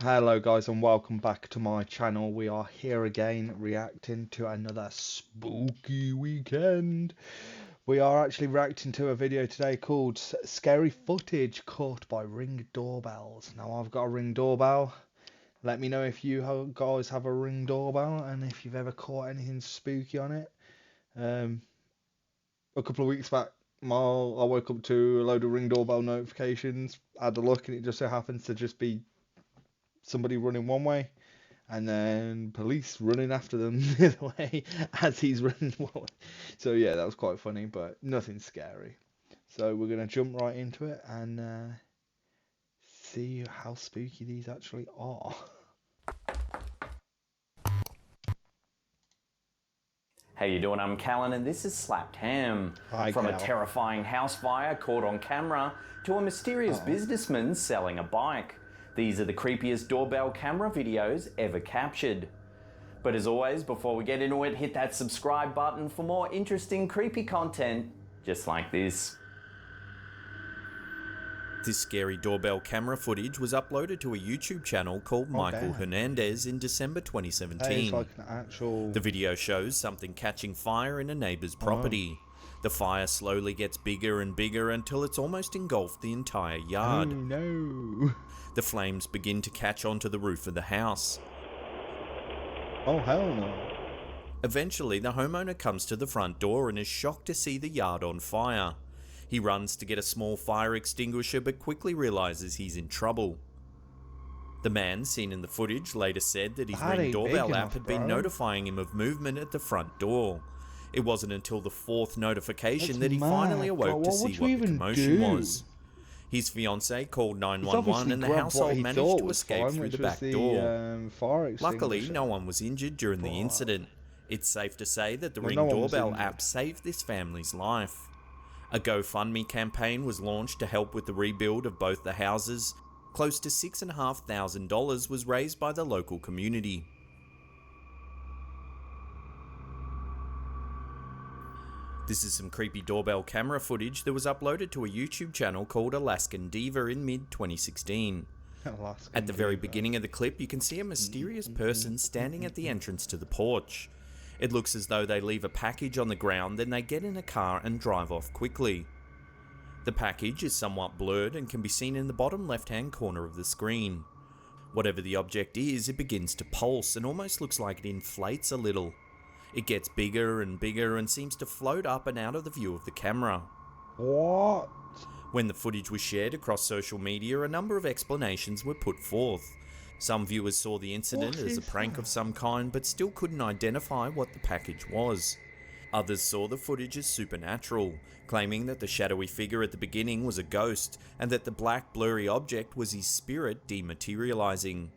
Hello guys and welcome back to my channel. We are here again reacting to another spooky weekend. We are actually reacting to a video today called Scary Footage Caught by Ring Doorbells. Now I've got a Ring doorbell. Let me know if you guys have a Ring doorbell and if you've ever caught anything spooky on it. A couple of weeks back I woke up to a load of Ring doorbell notifications. I had a look and it just so happens to just be somebody running one way and then police running after them the other way as he's running one way. So yeah, that was quite funny, but nothing scary. So we're gonna jump right into it and see how spooky these actually are. How you doing? I'm Callan and this is Slapped Ham. Hi, From Cal. a terrifying house fire caught on camera to a mysterious businessman selling a bike. These are the creepiest doorbell camera videos ever captured. But as always, before we get into it, hit that subscribe button for more interesting creepy content just like this. This scary doorbell camera footage was uploaded to a YouTube channel called Michael Hernandez in December 2017. Like an actual... The video shows something catching fire in a neighbour's property. The fire slowly gets bigger and bigger until it's almost engulfed the entire yard. Oh no. The flames begin to catch onto the roof of the house. Oh hell no. Eventually, the homeowner comes to the front door and is shocked to see the yard on fire. He runs to get a small fire extinguisher but quickly realises he's in trouble. The man seen in the footage later said that his Ring doorbell app had been notifying him of movement at the front door. It wasn't until the fourth notification that he finally awoke to see what the commotion was. His fiancée called 911 and the household managed to escape through the back door. Luckily, no one was injured during the incident. It's safe to say that the Ring doorbell app saved this family's life. A GoFundMe campaign was launched to help with the rebuild of both the houses. Close to $6,500 was raised by the local community. This is some creepy doorbell camera footage that was uploaded to a YouTube channel called Alaskan Diva in mid-2016. At the very beginning of the clip, you can see a mysterious person standing at the entrance to the porch. It looks as though they leave a package on the ground, then they get in a car and drive off quickly. The package is somewhat blurred and can be seen in the bottom left-hand corner of the screen. Whatever the object is, it begins to pulse and almost looks like it inflates a little. It gets bigger and bigger and seems to float up and out of the view of the camera. What? When the footage was shared across social media, a number of explanations were put forth. Some viewers saw the incident as a prank of some kind, but still couldn't identify what the package was. Others saw the footage as supernatural, claiming that the shadowy figure at the beginning was a ghost, and that the black blurry object was his spirit dematerializing.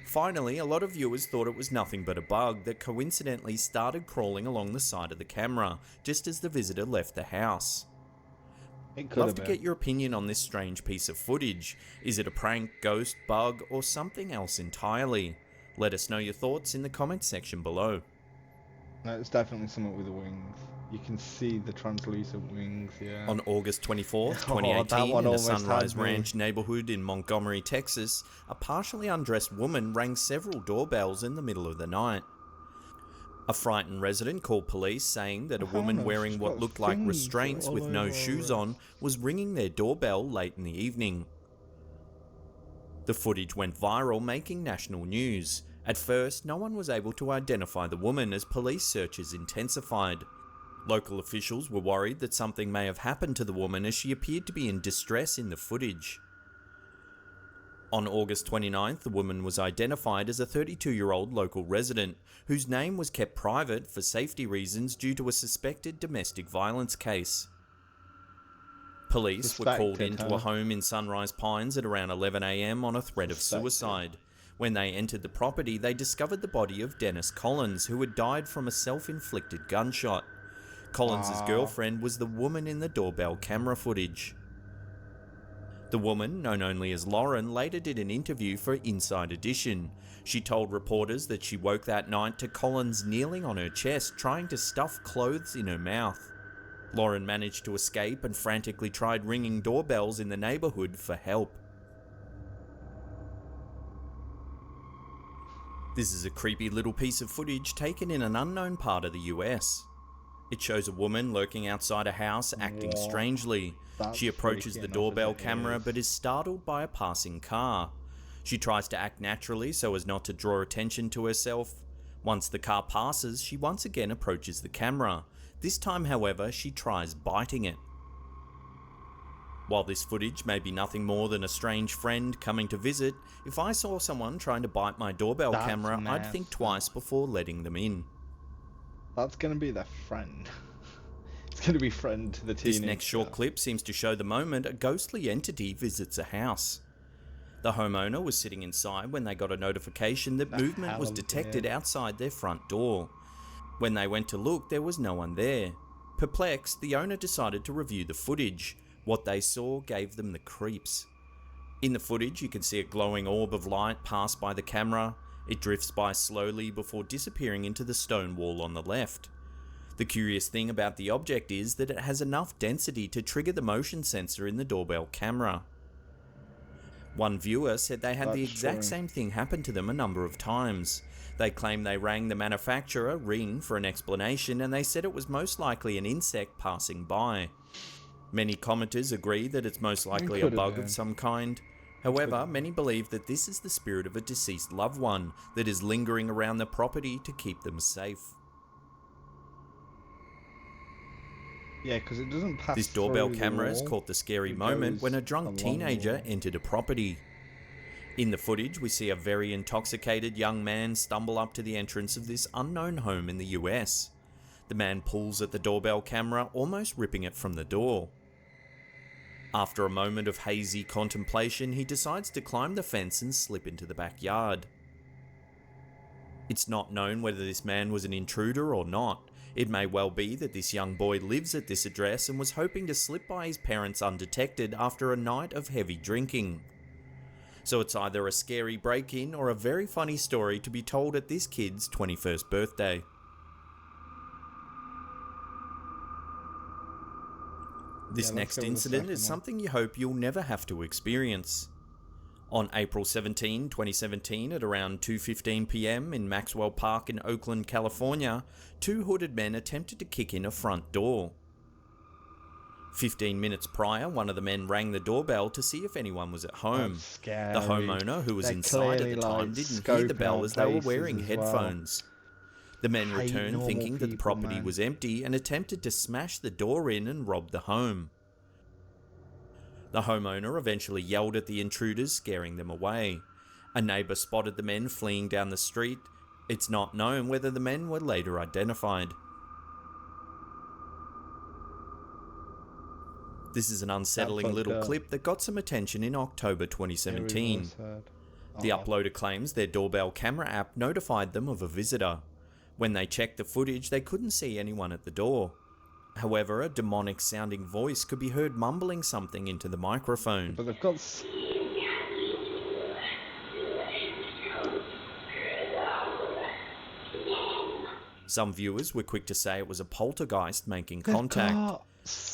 Finally, a lot of viewers thought it was nothing but a bug that coincidentally started crawling along the side of the camera, just as the visitor left the house. Love to get your opinion on this strange piece of footage. Is it a prank, ghost, bug, or something else entirely? Let us know your thoughts in the comments section below. No, it's definitely something with the wings. You can see the translucent wings, yeah. On August 24th, 2018, in a Sunrise Ranch neighborhood in Montgomery, Texas, a partially undressed woman rang several doorbells in the middle of the night. A frightened resident called police saying that a woman wearing what looked like restraints with no shoes on was ringing their doorbell late in the evening. The footage went viral, making national news. At first, no one was able to identify the woman as police searches intensified. Local officials were worried that something may have happened to the woman as she appeared to be in distress in the footage. On August 29th, the woman was identified as a 32-year-old local resident, whose name was kept private for safety reasons due to a suspected domestic violence case. Police were called into a home in Sunrise Pines at around 11 AM on a threat of suicide. When they entered the property, they discovered the body of Dennis Collins, who had died from a self-inflicted gunshot. Collins' girlfriend was the woman in the doorbell camera footage. The woman, known only as Lauren, later did an interview for Inside Edition. She told reporters that she woke that night to Collins kneeling on her chest, trying to stuff clothes in her mouth. Lauren managed to escape and frantically tried ringing doorbells in the neighborhood for help. This is a creepy little piece of footage taken in an unknown part of the US. It shows a woman lurking outside a house acting strangely. She approaches the doorbell camera but is startled by a passing car. She tries to act naturally so as not to draw attention to herself. Once the car passes, she once again approaches the camera. This time, however, she tries biting it. While this footage may be nothing more than a strange friend coming to visit, if I saw someone trying to bite my doorbell camera, I'd think twice before letting them in. That's going to be their friend. It's going to be friend to the teenager. This next short clip seems to show the moment a ghostly entity visits a house. The homeowner was sitting inside when they got a notification that movement was detected outside their front door. When they went to look, there was no one there. Perplexed, the owner decided to review the footage. What they saw gave them the creeps. In the footage, you can see a glowing orb of light pass by the camera. It drifts by slowly before disappearing into the stone wall on the left. The curious thing about the object is that it has enough density to trigger the motion sensor in the doorbell camera. One viewer said they had the exact same thing happen to them a number of times. They claim they rang the manufacturer, Ring, for an explanation, and they said it was most likely an insect passing by. Many commenters agree that it's most likely a bug of some kind. However, many believe that this is the spirit of a deceased loved one that is lingering around the property to keep them safe. Yeah, because it doesn't pass. This doorbell camera has caught the scary moment when a drunk teenager entered a property. In the footage, we see a very intoxicated young man stumble up to the entrance of this unknown home in the US. The man pulls at the doorbell camera, almost ripping it from the door. After a moment of hazy contemplation, he decides to climb the fence and slip into the backyard. It's not known whether this man was an intruder or not. It may well be that this young boy lives at this address and was hoping to slip by his parents undetected after a night of heavy drinking. So it's either a scary break-in or a very funny story to be told at this kid's 21st birthday. This next incident is something you hope you'll never have to experience. On April 17, 2017 at around 2:15 PM in Maxwell Park in Oakland, California, two hooded men attempted to kick in a front door. 15 minutes prior, one of the men rang the doorbell to see if anyone was at home. The homeowner, who was inside at the time, didn't hear the bell as they were wearing headphones. The men returned thinking that the property was empty and attempted to smash the door in and rob the home. The homeowner eventually yelled at the intruders, scaring them away. A neighbour spotted the men fleeing down the street. It's not known whether the men were later identified. This is an unsettling little clip that got some attention in October 2017. The uploader claims their doorbell camera app notified them of a visitor. When they checked the footage, they couldn't see anyone at the door. However, a demonic sounding voice could be heard mumbling something into the microphone. But they've got... Some viewers were quick to say it was a poltergeist making contact.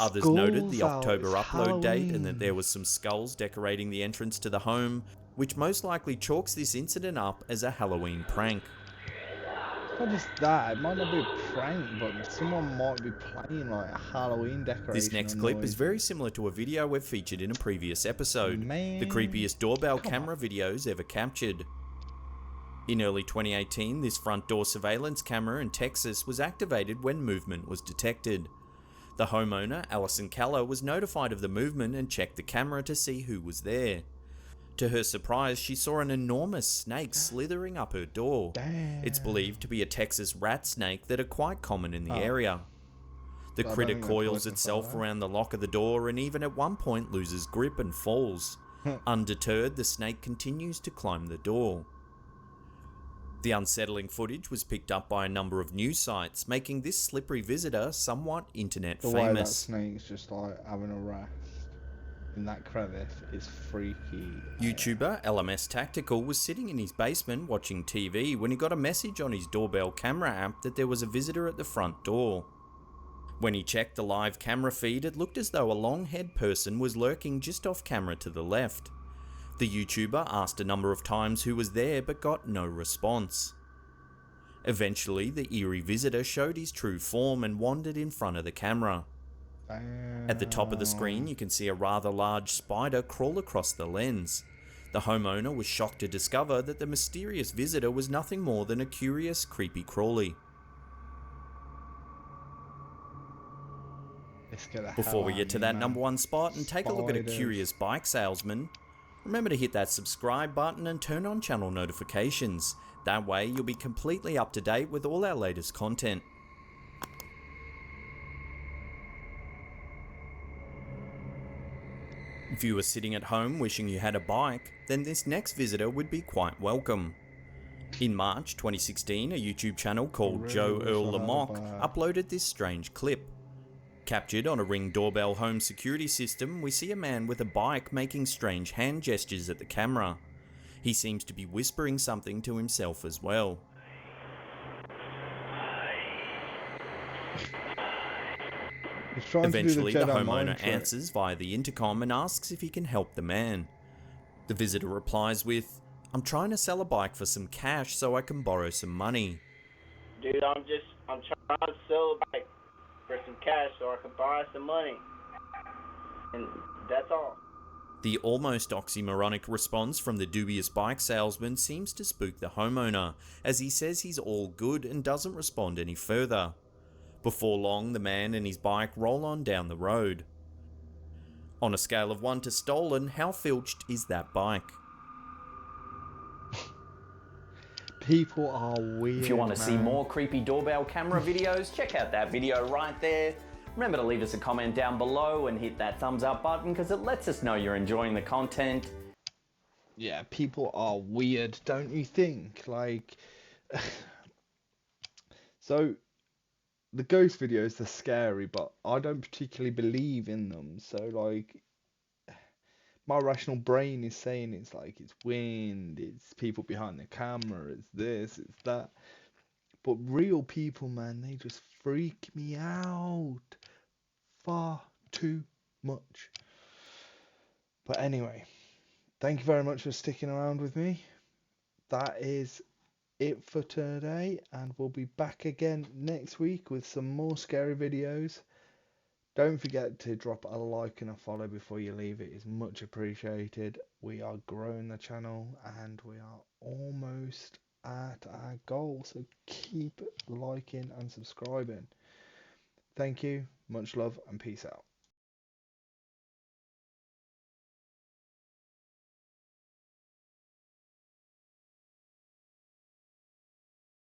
Others noted the October upload date and that there was some skulls decorating the entrance to the home, which most likely chalks this incident up as a Halloween prank. Not just that, it might not be a prank, but someone might be playing like a Halloween decoration. This next clip is very similar to a video we've featured in a previous episode, the creepiest doorbell camera videos ever captured. In early 2018, this front door surveillance camera in Texas was activated when movement was detected. The homeowner, Allison Keller, was notified of the movement and checked the camera to see who was there. To her surprise, she saw an enormous snake slithering up her door. Damn. It's believed to be a Texas rat snake that are quite common in the area. The critter coils itself around the lock of the door and even at one point loses grip and falls. Undeterred, the snake continues to climb the door. The unsettling footage was picked up by a number of news sites, making this slippery visitor somewhat internet famous. The way that snake's just like having a rest in that crevice is freaky. YouTuber LMS Tactical was sitting in his basement watching TV when he got a message on his doorbell camera app that there was a visitor at the front door. When he checked the live camera feed, it looked as though a long-haired person was lurking just off camera to the left. The YouTuber asked a number of times who was there but got no response. Eventually, the eerie visitor showed his true form and wandered in front of the camera. At the top of the screen, you can see a rather large spider crawl across the lens. The homeowner was shocked to discover that the mysterious visitor was nothing more than a curious, creepy crawly. Before we get to that number one spot and take a look at a curious bike salesman, remember to hit that subscribe button and turn on channel notifications. That way you'll be completely up to date with all our latest content. If you were sitting at home wishing you had a bike, then this next visitor would be quite welcome. In March 2016, a YouTube channel called Joe Earl Lamock uploaded this strange clip. Captured on a Ring doorbell home security system, we see a man with a bike making strange hand gestures at the camera. He seems to be whispering something to himself as well. Eventually, the homeowner answers via the intercom and asks if he can help the man. The visitor replies with, "I'm trying to sell a bike for some cash so I can borrow some money." Dude, I'm trying to sell a bike for some cash so I can buy some money. And that's all. The almost oxymoronic response from the dubious bike salesman seems to spook the homeowner, as he says he's all good and doesn't respond any further. Before long, the man and his bike roll on down the road. On a scale of 1 to stolen, how filched is that bike? People are weird. If you want to see more creepy doorbell camera videos, check out that video right there. Remember to leave us a comment down below and hit that thumbs up button because it lets us know you're enjoying the content. Yeah, people are weird, don't you think? Like, so the ghost videos, they're scary, but I don't particularly believe in them. So like, my rational brain is saying it's like it's wind, it's people behind the camera, it's this, it's that. But real people, man, they just freak me out far too much. But anyway, thank you very much for sticking around with me. That is it for today, and we'll be back again next week with some more scary videos. Don't forget to drop a like and a follow before you leave. It is much appreciated. We are growing the channel and we are almost at our goal, so keep liking and subscribing. Thank you, much love, and peace out.